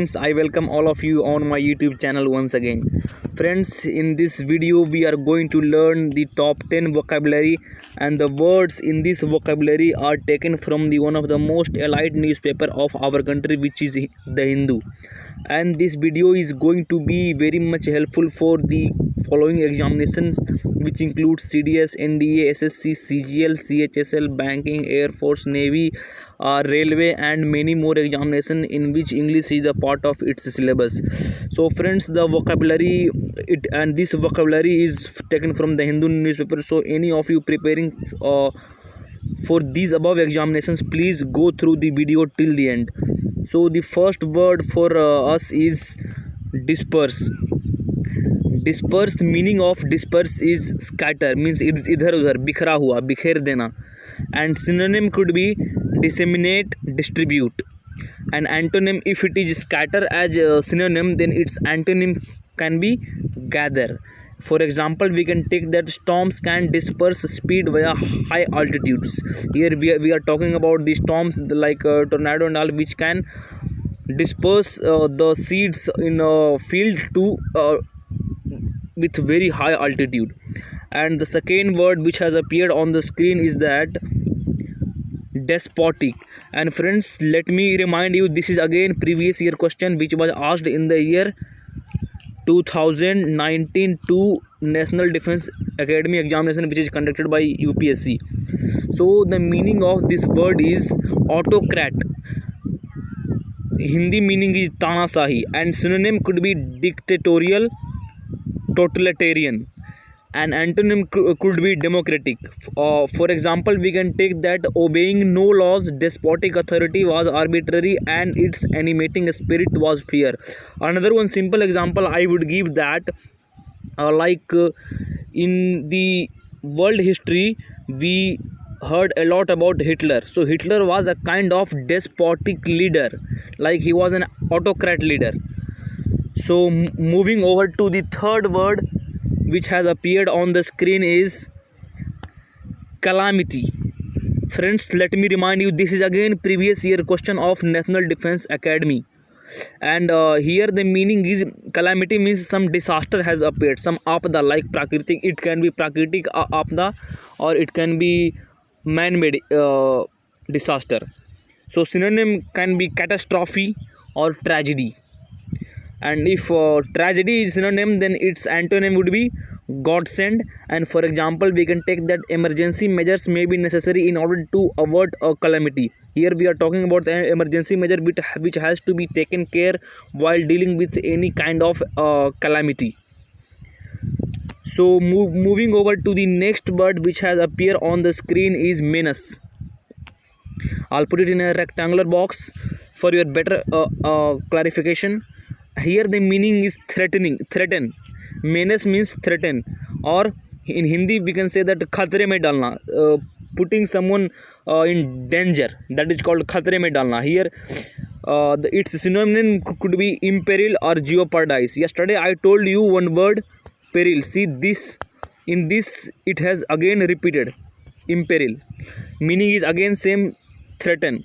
friends, I welcome all of you on my YouTube channel once again. Friends, in this video we are going to learn the top 10 vocabulary, and the words in this vocabulary are taken from the one of the most elite newspaper of our country, which is the Hindu. And this video is going to be very much helpful for the following examinations, which include CDS, NDA, SSC, CGL, CHSL, Banking, Air Force, Navy, Railway, and many more examination in which English is a part of its syllabus. So friends, the vocabulary this vocabulary is taken from the Hindu newspaper. So any of you preparing for these above examinations, please go through the video till the end. So the first word for us is disperse. Disperse, meaning of disperse is scatter, means इधर उधर बिखरा हुआ, बिखेर देना. And synonym could be disseminate, distribute. And antonym, if it is scatter as a synonym, then its antonym can be gather. For example, we can take that storms can disperse speed via high altitudes. Here we are talking about the storms like tornado and all, which can disperse the seeds in a field to with very high altitude. And the second word which has appeared on the screen is that despotic. And friends, let me remind you, this is again previous year question which was asked in the year 2019 to National Defence Academy examination, which is conducted by UPSC. So the meaning of this word is autocrat. Hindi meaning is Tanasahi, and synonym could be dictatorial, totalitarian. And antonym could be democratic. For example, we can take that obeying no laws, despotic authority was arbitrary, and its animating spirit was fear. Another one simple example I would give that in the world history we heard a lot about Hitler. So Hitler was a kind of despotic leader, like he was an autocrat leader. So moving over to the third word which has appeared on the screen is calamity. Friends, let me remind you, this is again previous year question of National Defence Academy. And here the meaning is calamity means some disaster has appeared, some apda like prakritik. It can be prakritik apda or it can be man-made disaster. So synonym can be catastrophe or tragedy. And if tragedy is synonym, then its antonym would be godsend. And for example, we can take that emergency measures may be necessary in order to avert a calamity. Here we are talking about an emergency measure which has to be taken care while dealing with any kind of calamity. So moving over to the next word which has appeared on the screen is menace. I'll put it in a rectangular box for your better clarification. Here the meaning is threaten. Menace means threaten, or in Hindi we can say that khatre mein dalna, putting someone in danger, that is called khatre mein dalna. Here its synonym could be imperil or jeopardize. Yesterday I told you one word, peril. See this, in this it has again repeated, imperil. Meaning is again same, threaten.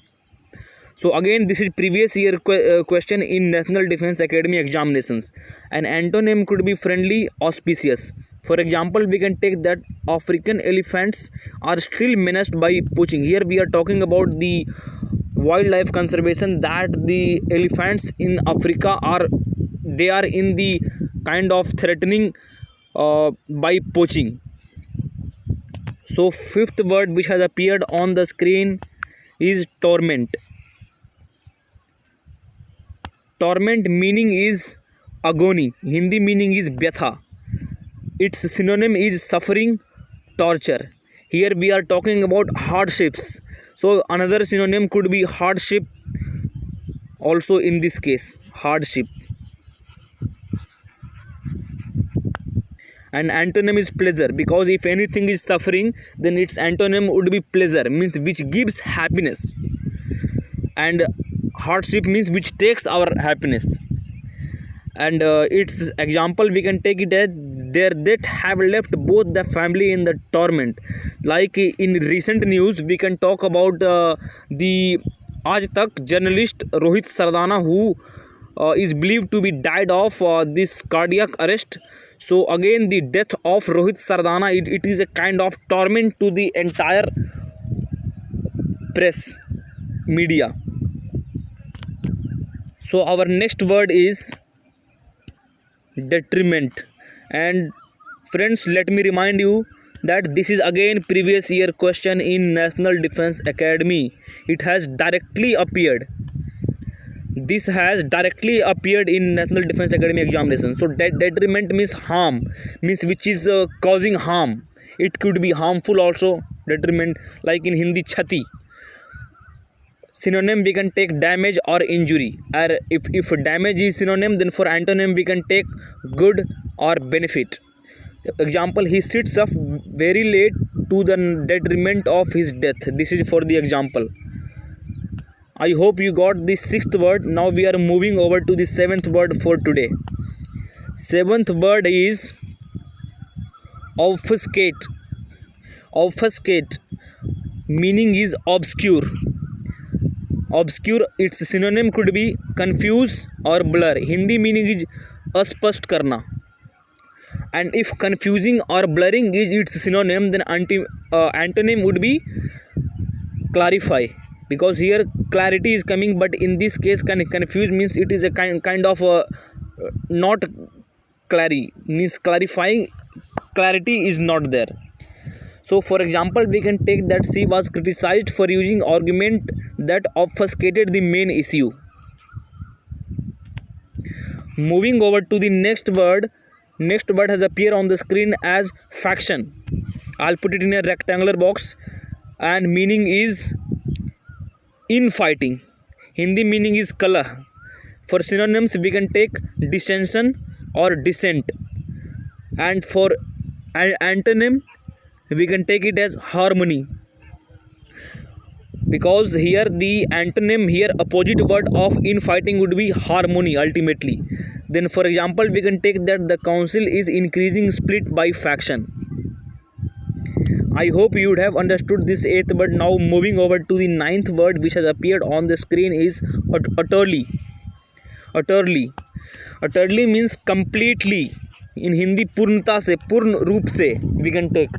So again, this is previous year question in National Defence Academy examinations. An antonym could be friendly, auspicious. For example, we can take that African elephants are still menaced by poaching. Here we are talking about the wildlife conservation, that the elephants in Africa are in the kind of threatening by poaching. So fifth word which has appeared on the screen is torment. Torment meaning is agony. Hindi meaning is vyatha. Its synonym is suffering, torture. Here we are talking about hardships. So another synonym could be hardship. Also in this case, hardship. And antonym is pleasure, because if anything is suffering, then its antonym would be pleasure, means which gives happiness. And hardship means which takes our happiness. And its example we can take it as their death have left both the family in the torment. Like in recent news we can talk about the Aaj Tak journalist Rohit Sardana, who is believed to be died of this cardiac arrest. So again, the death of Rohit Sardana, it is a kind of torment to the entire press media. So our next word is detriment. And friends, let me remind you that this is again previous year question in National Defence Academy. It has directly appeared. This has directly appeared in National Defence Academy examination. So detriment means harm, means which is causing harm. It could be harmful also, detriment, like in Hindi chati. Synonym we can take damage or injury. Or if damage is synonym, then for antonym we can take good or benefit. Example, he sits up very late to the detriment of his death. This is for the example. I hope you got the sixth word. Now we are moving over to the seventh word for today. Seventh word is obfuscate. Obfuscate meaning is obscure. Obscure, its synonym could be confuse or blur. Hindi meaning is aspasht karna. And if confusing or blurring is its synonym, then antonym would be clarify. Because here clarity is coming, but in this case confuse means it is a kind of not clarity, means clarifying, clarity is not there. So for example, we can take that she was criticized for using argument that obfuscated the main issue. Moving over to the next word. Next word has appeared on the screen as faction. I'll put it in a rectangular box, and meaning is infighting. Hindi meaning is kalah. For synonyms we can take dissension or dissent, and for antonym we can take it as harmony. Because here the antonym, here opposite word of infighting would be harmony ultimately. Then for example, we can take that the council is increasing split by faction. I hope you would have understood this eighth word. Now moving over to the ninth word which has appeared on the screen is utterly. Utterly. Utterly means completely. In Hindi purnata se, purn roop se we can take.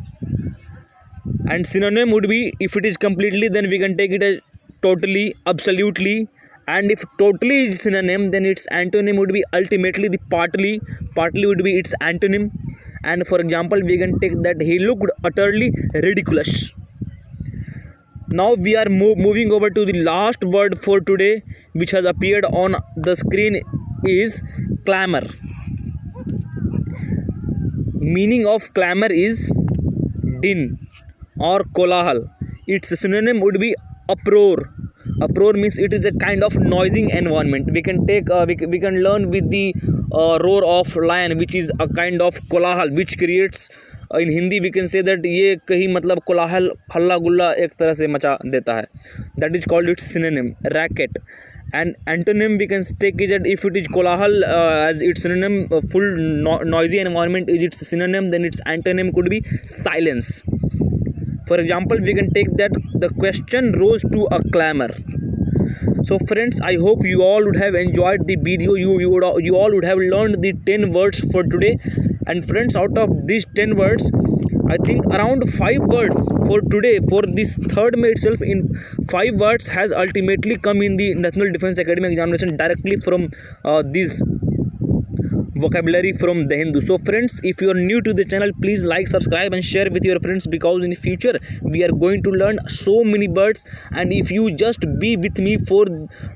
And synonym would be, if it is completely, then we can take it as totally, absolutely. And if totally is synonym, then its antonym would be ultimately. The partly would be its antonym. And for example, we can take that he looked utterly ridiculous. Now we are moving over to the last word for today which has appeared on the screen is clamor. Meaning of clamor is din or kolahal. Its synonym would be uproar. Uproar means it is a kind of noisy environment. We can take we can learn with the roar of lion, which is a kind of kolahal which creates in Hindi we can say that ये कहीं मतलब कोलाहल हल्ला गुल्ला एक तरह से मचा देता है. That is called its synonym racket. And antonym we can take it that if it is kolahal as its synonym, full noisy environment is its synonym, then its antonym could be silence. For example, we can take that the question rose to a clamor. So friends, I hope you all would have enjoyed the video. You all would have learned the 10 words for today. And friends, out of these 10 words, I think around 5 words for today, for this third May itself, in 5 words has ultimately come in the National Defence Academy examination directly from this vocabulary from The Hindu. So friends, if you are new to the channel, please like, subscribe and share with your friends, because in the future we are going to learn so many words. And if you just be with me for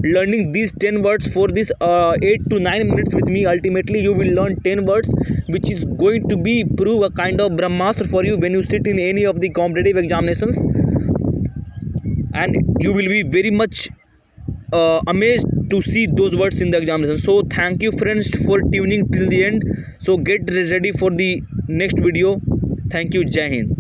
learning these 10 words for this 8 to 9 minutes with me, ultimately you will learn 10 words which is going to be prove a kind of brahmastra for you when you sit in any of the competitive examinations, and you will be very much amazed to see those words in the examination. So thank you friends for tuning till the end. So get ready for the next video. Thank you. Jai Hind.